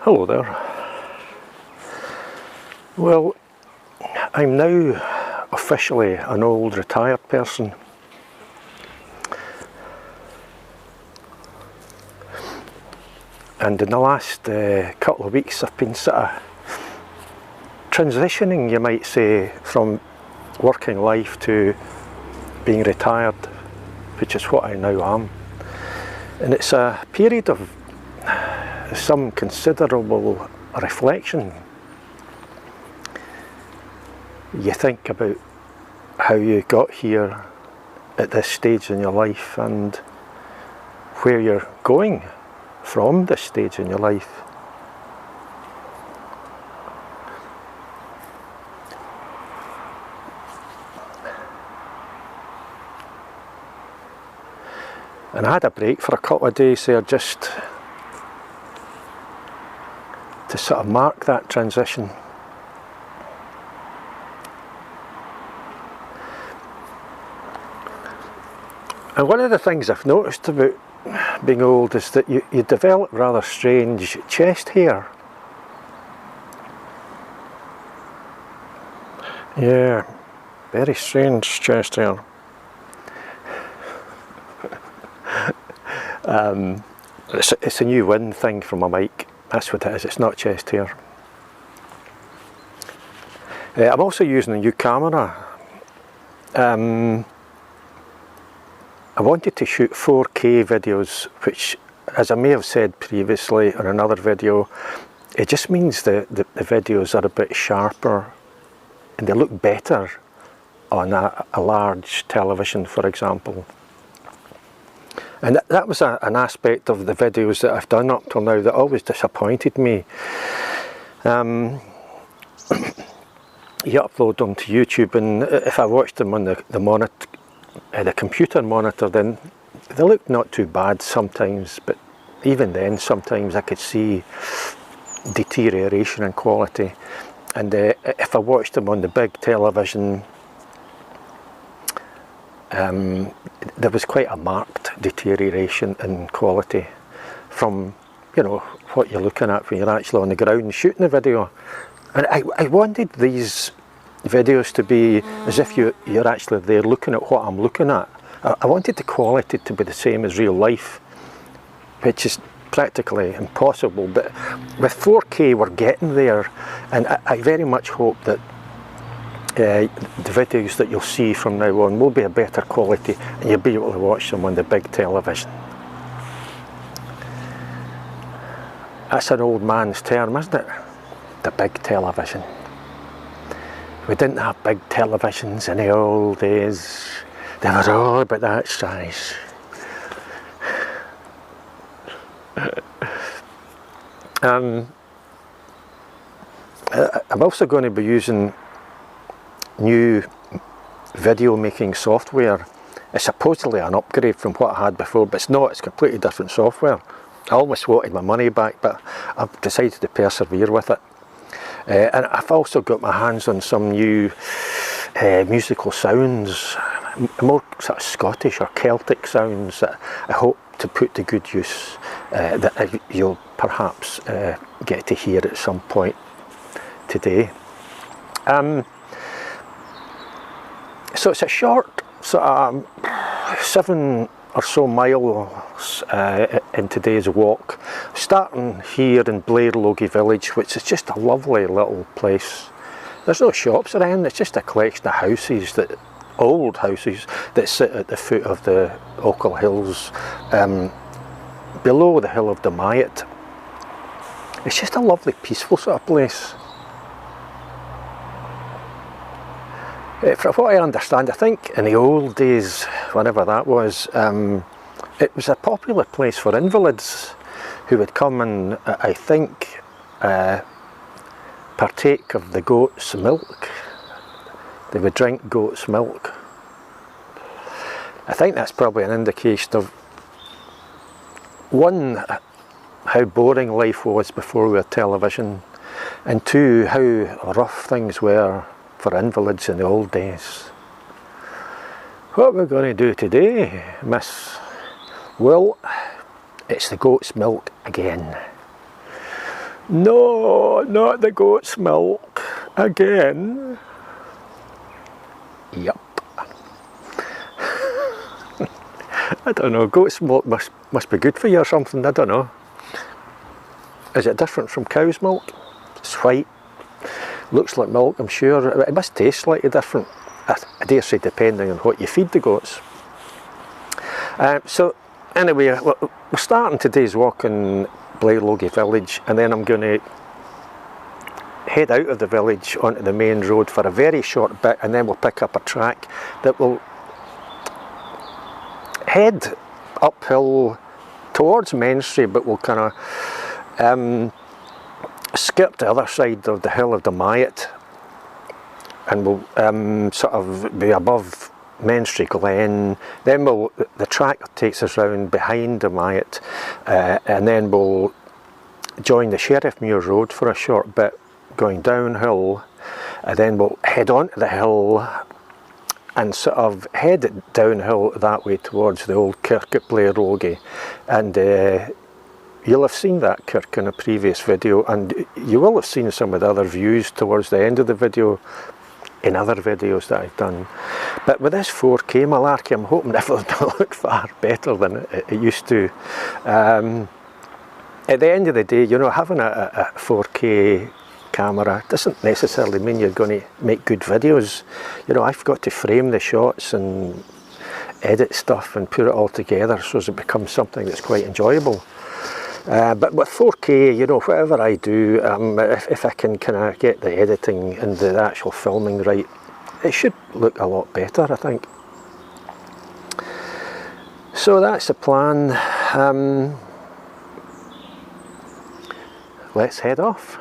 Hello there. Well, I'm now officially an old retired person. And in the last couple of weeks I've been sort of transitioning, you might say, from working life to being retired, which is what I now am. And it's a period of some considerable reflection. You think about how you got here at this stage in your life and where you're going from this stage in your life. And I had a break for a couple of days there just to sort of mark that transition. And one of the things I've noticed about being old is that you develop rather strange chest hair. Yeah, very strange chest hair. It's a new wind thing from my mic. That's what it is, it's not chest hair. I'm also using a new camera. I wanted to shoot 4K videos, which, as I may have said previously on another video, it just means the videos are a bit sharper and they look better on a large television, for example. And that was an aspect of the videos that I've done up till now that always disappointed me. You upload them to YouTube, and if I watched them on the monitor, the computer monitor, then they look not too bad sometimes, but even then sometimes I could see deterioration in quality. And if I watched them on the big television, there was quite a marked deterioration in quality from, you know, what you're looking at when you're actually on the ground shooting the video. And I wanted these videos to be as if you're actually there looking at what I'm looking at. I wanted the quality to be the same as real life, which is practically impossible, but with 4K we're getting there, and I very much hope that the videos that you'll see from now on will be a better quality and you'll be able to watch them on the big television. That's an old man's term, isn't it? The big television. We didn't have big televisions in the old days. They were all about that size. I'm also going to be using new video making software. It's supposedly an upgrade from what I had before, but it's not. It's completely different software. I almost wanted my money back, but I've decided to persevere with it. And I've also got my hands on some new musical sounds, more sort of Scottish or Celtic sounds that I hope to put to good use, that you'll perhaps get to hear at some point today. So it's a short sort of 7 or so miles in today's walk, starting here in Blairlogie village, which is just a lovely little place. There's no shops around, it's just a collection of houses, old houses that sit at the foot of the Ochil Hills, below the hill of Dumyat. It's just a lovely, peaceful sort of place. From what I understand, I think in the old days, whenever that was, it was a popular place for invalids who would come and, I think, partake of the goat's milk. They would drink goat's milk. I think that's probably an indication of, one, how boring life was before we had television, and two, how rough things were for invalids in the old days. What we're going to do today, miss? Well, it's the goat's milk again. No, not the goat's milk again. Yup. I don't know, goat's milk must be good for you or something, I don't know. Is it different from cow's milk? It's white, looks like milk, I'm sure. It must taste slightly different. I dare say depending on what you feed the goats. So anyway, we're starting today's walk in Blairlogie village, and then I'm going to head out of the village onto the main road for a very short bit, and then we'll pick up a track that will head uphill towards Menstrie, but we'll kind of skirt the other side of the hill of Dumyat, and we'll sort of be above Menstrie Glen. Then the track takes us round behind Dumyat, and then we'll join the Sheriff Muir road for a short bit, going downhill, and then we'll head onto the hill and sort of head downhill that way towards the old Kirk at Blairlogie. And you'll have seen that Kirk in a previous video, and you will have seen some of the other views towards the end of the video in other videos that I've done. But with this 4K malarkey, I'm hoping it will look far better than it used to. At the end of the day, you know, having a 4K camera doesn't necessarily mean you're going to make good videos. You know, I've got to frame the shots and edit stuff and put it all together so as it becomes something that's quite enjoyable. But with 4K, you know, whatever I do, if I can kind of get the editing and the actual filming right, it should look a lot better, I think. So that's the plan. Let's head off.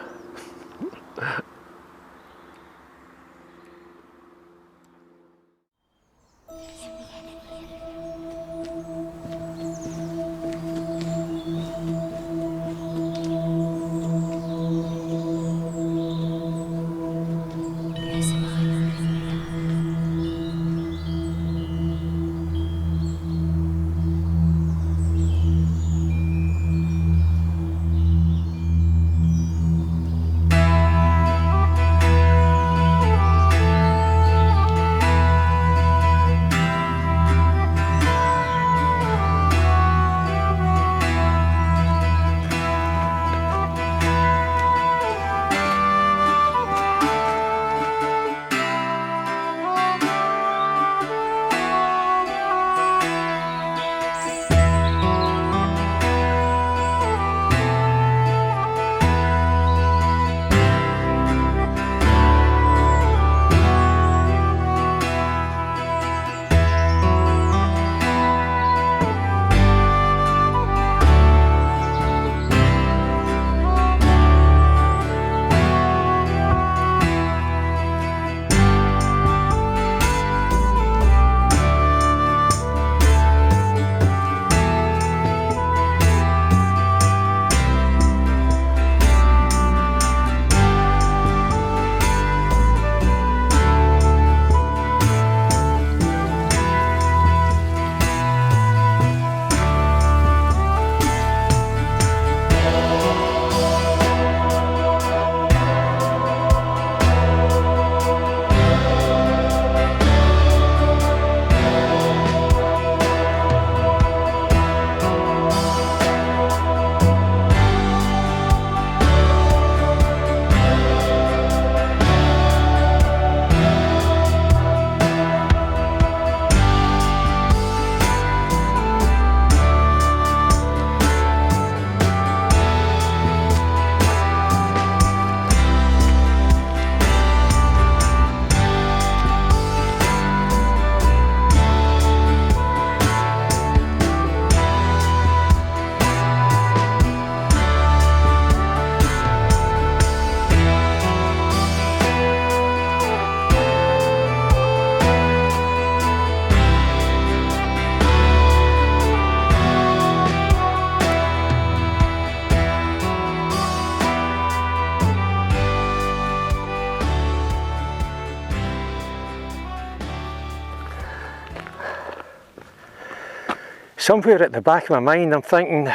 Somewhere at the back of my mind I'm thinking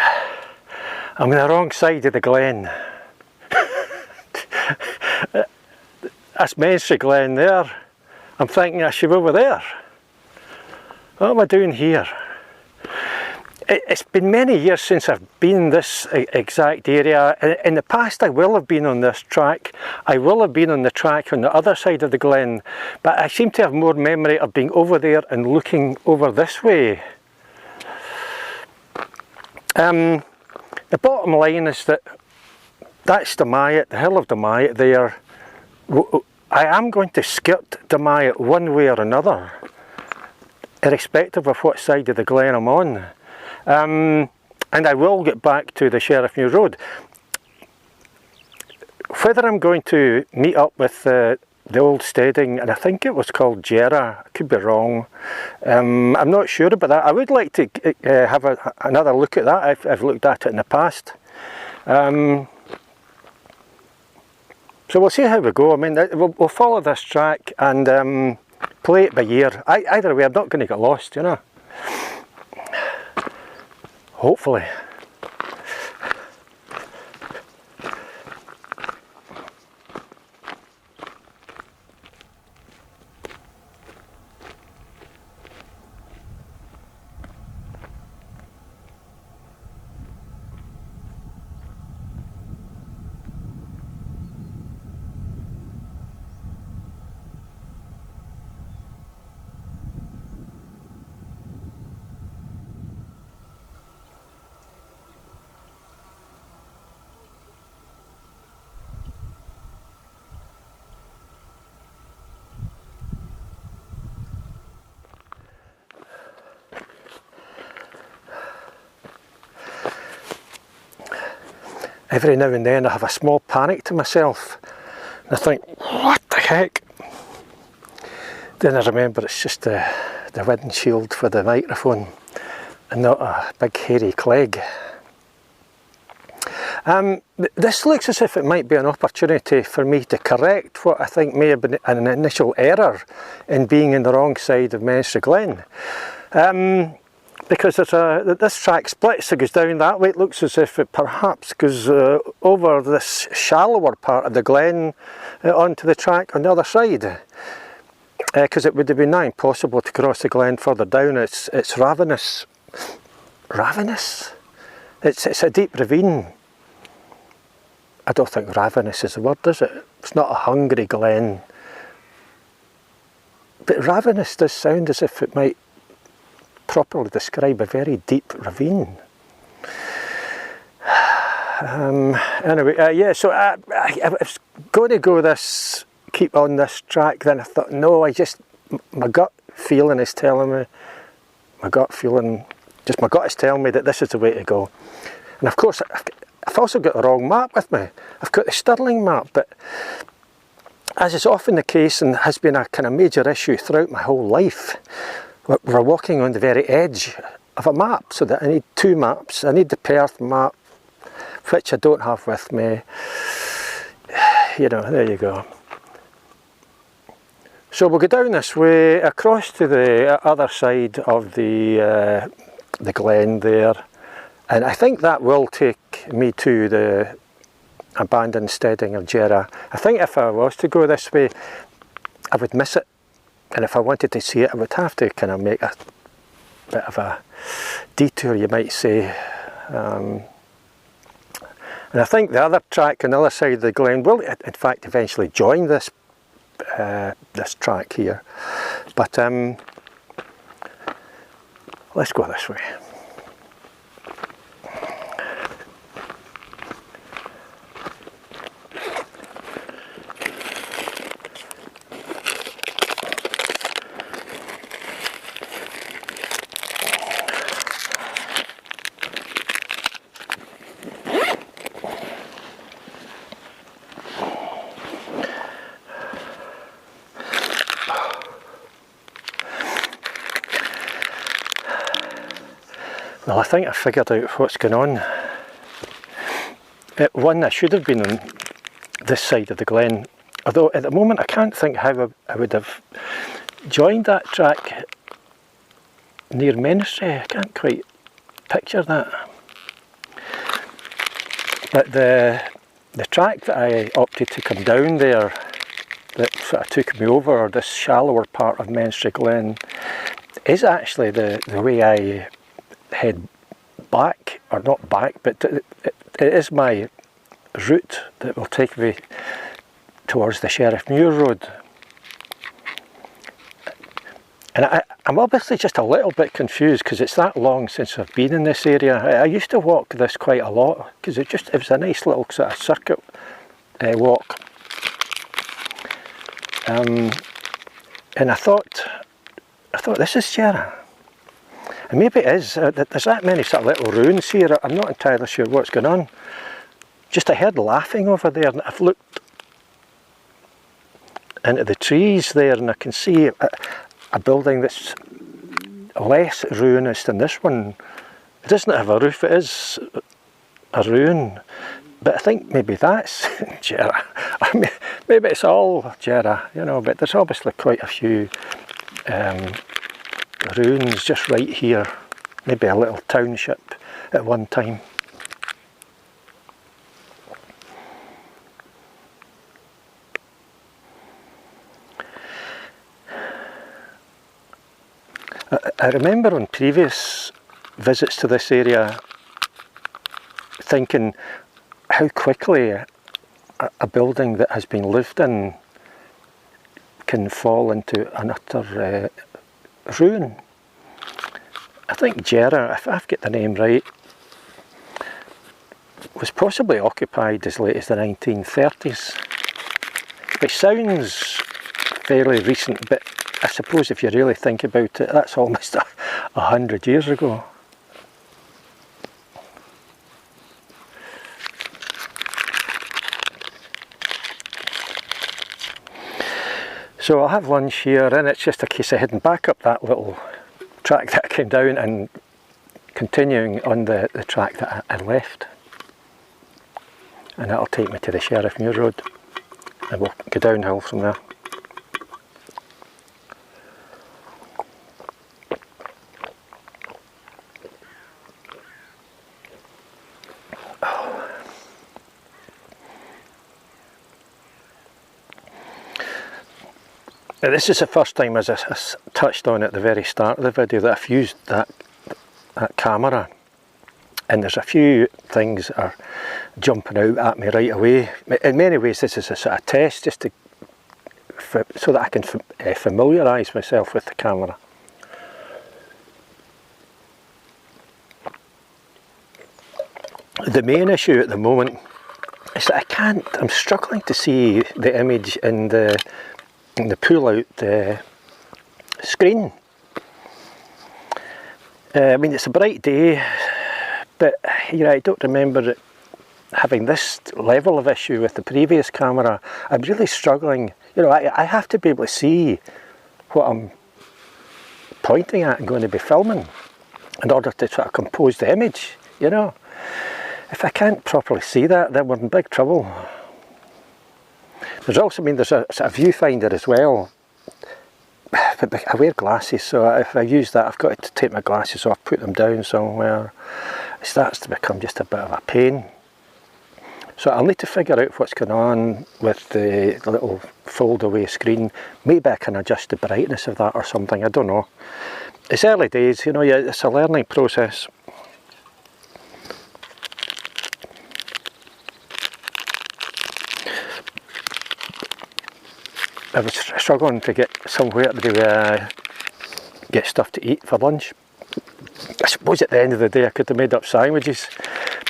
I'm on the wrong side of the glen. That's Menstrie Glen there. I'm thinking I should be over there. What am I doing here? It's been many years since I've been in this exact area. In the past I will have been on this track. I will have been on the track on the other side of the glen, but I seem to have more memory of being over there and looking over this way. The bottom line is that that's Dumyat, the hill of Dumyat there. I am going to skirt Dumyat one way or another, irrespective of what side of the glen I'm on. And I will get back to the Sheriff Muir Road. Whether I'm going to meet up with the old steading, and I think it was called Jerah, I could be wrong. I'm not sure about that. I would like to have another look at that. I've looked at it in the past. So we'll see how we go. I mean, we'll follow this track and play it by ear. Either way, I'm not going to get lost, you know. Hopefully. Every now and then I have a small panic to myself and I think, what the heck? Then I remember it's just the windshield for the microphone and not a big hairy clegg. This looks as if it might be an opportunity for me to correct what I think may have been an initial error in being in the wrong side of Menstrie Glen. Because this track splits, it goes down that way. It looks as if it perhaps goes over this shallower part of the glen onto the track on the other side. Because it would have been nigh impossible to cross the glen further down. It's ravenous. Ravenous? It's a deep ravine. I don't think ravenous is the word, is it? It's not a hungry glen. But ravenous does sound as if it might properly describe a very deep ravine. Anyway, yeah, so I was going to go keep on this track, then I thought, no, my gut feeling is telling me, my gut is telling me that this is the way to go. And of course, I've also got the wrong map with me. I've got the Stirling map, but as is often the case and has been a kind of major issue throughout my whole life, we're walking on the very edge of a map, so that I need two maps. I need the Perth map, which I don't have with me. You know, there you go. So we'll go down this way, across to the other side of the glen there, and I think that will take me to the abandoned steading of Jerah. I think if I was to go this way, I would miss it. And if I wanted to see it, I would have to kind of make a bit of a detour, you might say. And I think the other track on the other side of the glen will, in fact, eventually join this track here. But let's go this way. Well, I think I figured out what's going on. One, I should have been on this side of the glen, although at the moment I can't think how I would have joined that track near Menstrie. I can't quite picture that. But the track that I opted to come down there, that sort of took me over this shallower part of Menstrie Glen, is actually the way I head back, or not back, but it is my route that will take me towards the Sheriff Muir Road. And I'm obviously just a little bit confused because it's that long since I've been in this area. I used to walk this quite a lot because it was a nice little sort of circuit walk. And I thought this is Jerah. And maybe it is. There's that many sort of little ruins here. I'm not entirely sure what's going on. Just I heard laughing over there, and I've looked into the trees there, and I can see a building that's less ruinous than this one. It doesn't have a roof, it is a ruin. But I think maybe that's Jerah. I mean, maybe it's all Jerah, you know, but there's obviously quite a few ruins just right here. Maybe a little township at one time. I remember on previous visits to this area thinking how quickly a building that has been lived in can fall into an utter ruin. I think Jerah, if I've got the name right, was possibly occupied as late as the 1930s. It sounds fairly recent, but I suppose if you really think about it, that's almost 100 years ago. So I'll have lunch here, and it's just a case of heading back up that little track that I came down and continuing on the track that I left. And that'll take me to the Sheriff Muir Road, and we'll go downhill from there. Now, this is the first time, as I touched on at the very start of the video, that I've used that camera, and there's a few things that are jumping out at me right away. In many ways this is a sort of test just to, so that I can familiarise myself with the camera. The main issue at the moment is that I'm struggling to see the image in the pull-out screen. I mean, it's a bright day, but you know, I don't remember it having this level of issue with the previous camera. I'm really struggling. You know, I have to be able to see what I'm pointing at and going to be filming in order to try to compose the image, you know. If I can't properly see that, then we're in big trouble. There's also, I mean, there's a viewfinder as well, but I wear glasses, so if I use that, I've got to take my glasses off, put them down somewhere. It starts to become just a bit of a pain. So I'll need to figure out what's going on with the little fold-away screen. Maybe I can adjust the brightness of that or something, I don't know. It's early days, you know, it's a learning process. I was struggling to get somewhere to get stuff to eat for lunch. I suppose at the end of the day I could have made up sandwiches,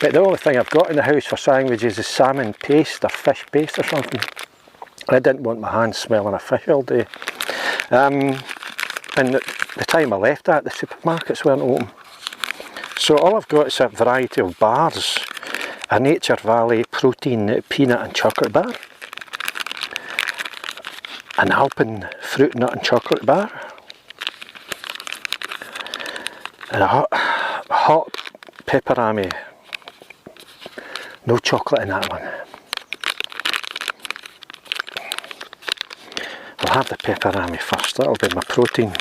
but the only thing I've got in the house for sandwiches is salmon paste or fish paste or something. I didn't want my hands smelling of fish all day. And the time I left that, the supermarkets weren't open. So all I've got is a variety of bars. A Nature Valley protein peanut and chocolate bar. An Alpen fruit nut and chocolate bar, and a hot pepperami. No chocolate in that one. I'll have the pepperami first, that'll be my protein.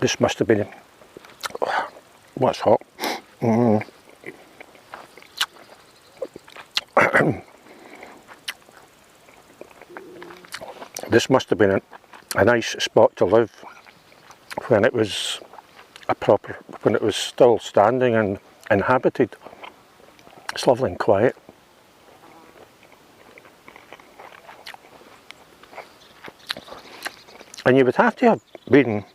This must have been, what's hot? This must have been a nice spot to live when it was when it was still standing and inhabited. It's lovely and quiet. And you would have to have been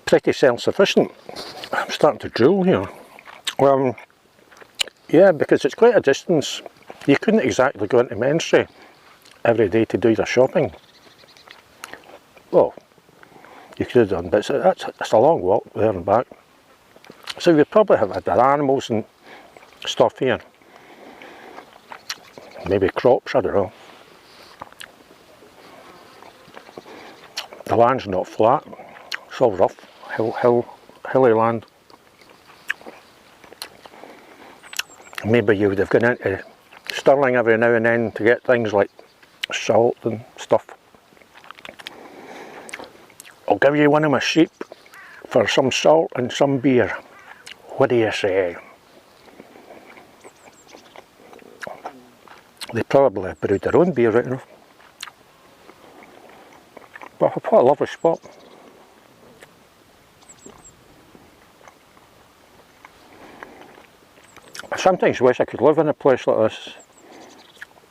pretty self-sufficient. I'm starting to drool here. Yeah, because it's quite a distance. You couldn't exactly go into Menstrie every day to do your shopping. Well, you could have done, but it's a long walk there and back. So you'd probably have had animals and stuff here. Maybe crops, I don't know. The land's not flat, it's all rough, hilly land. Maybe you would have gone into Stirling every now and then to get things like salt and stuff. I'll give you one of my sheep for some salt and some beer. What do you say? They probably have brewed their own beer right enough. But what a lovely spot. I sometimes wish I could live in a place like this,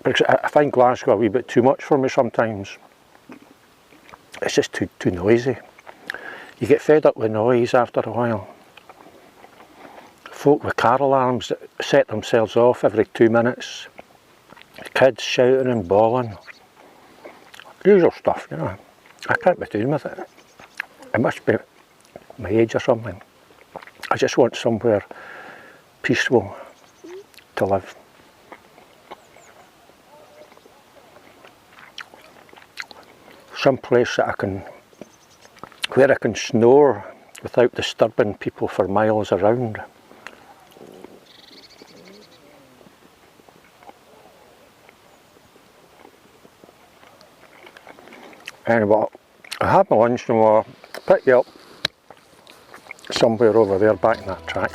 because I find Glasgow a wee bit too much for me sometimes. It's just too noisy. You get fed up with noise after a while. Folk with car alarms that set themselves off every 2 minutes. Kids shouting and bawling. Usual stuff, you know. I can't be doing with it. It must be my age or something. I just want somewhere peaceful to live. Some place that where I can snore without disturbing people for miles around. Anyway, I have my lunch and I'll pick you up somewhere over there back in that track.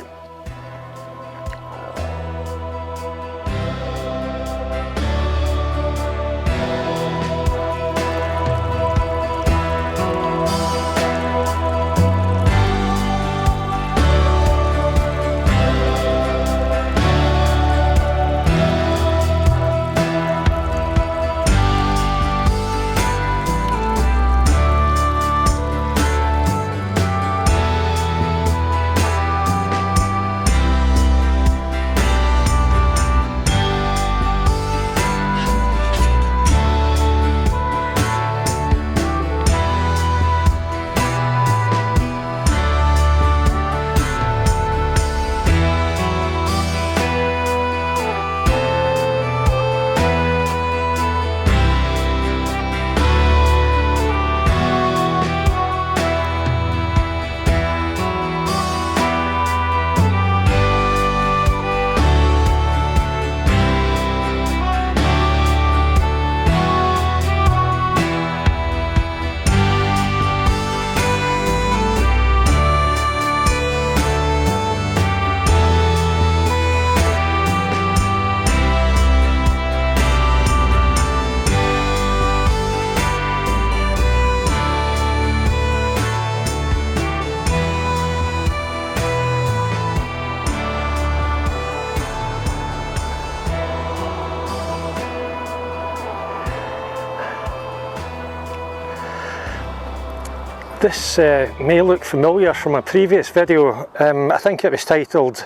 This may look familiar from a previous video. I think it was titled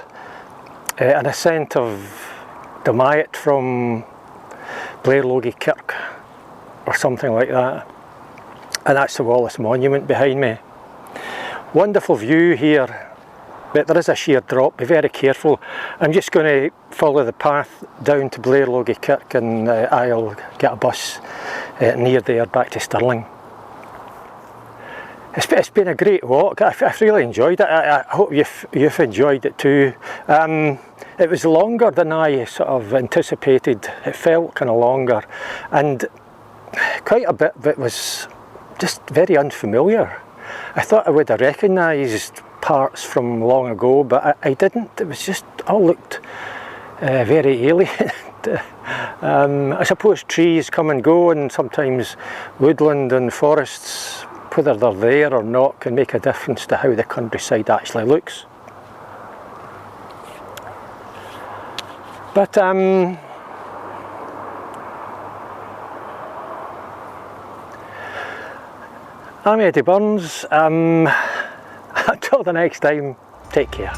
An Ascent of Dumyat from Blairlogie Kirk or something like that. And that's the Wallace Monument behind me. Wonderful view here, but there is a sheer drop. Be very careful. I'm just going to follow the path down to Blairlogie Kirk and I'll get a bus near there back to Stirling. It's been a great walk. I've really enjoyed it. I hope you've enjoyed it too. It was longer than I sort of anticipated. It felt kind of longer, and quite a bit of it was just very unfamiliar. I thought I would have recognised parts from long ago, but I didn't. It was just all looked very alien. I suppose trees come and go, and sometimes woodland and forests, whether they're there or not, can make a difference to how the countryside actually looks. But I'm Eddie Burns. Until the next time, take care.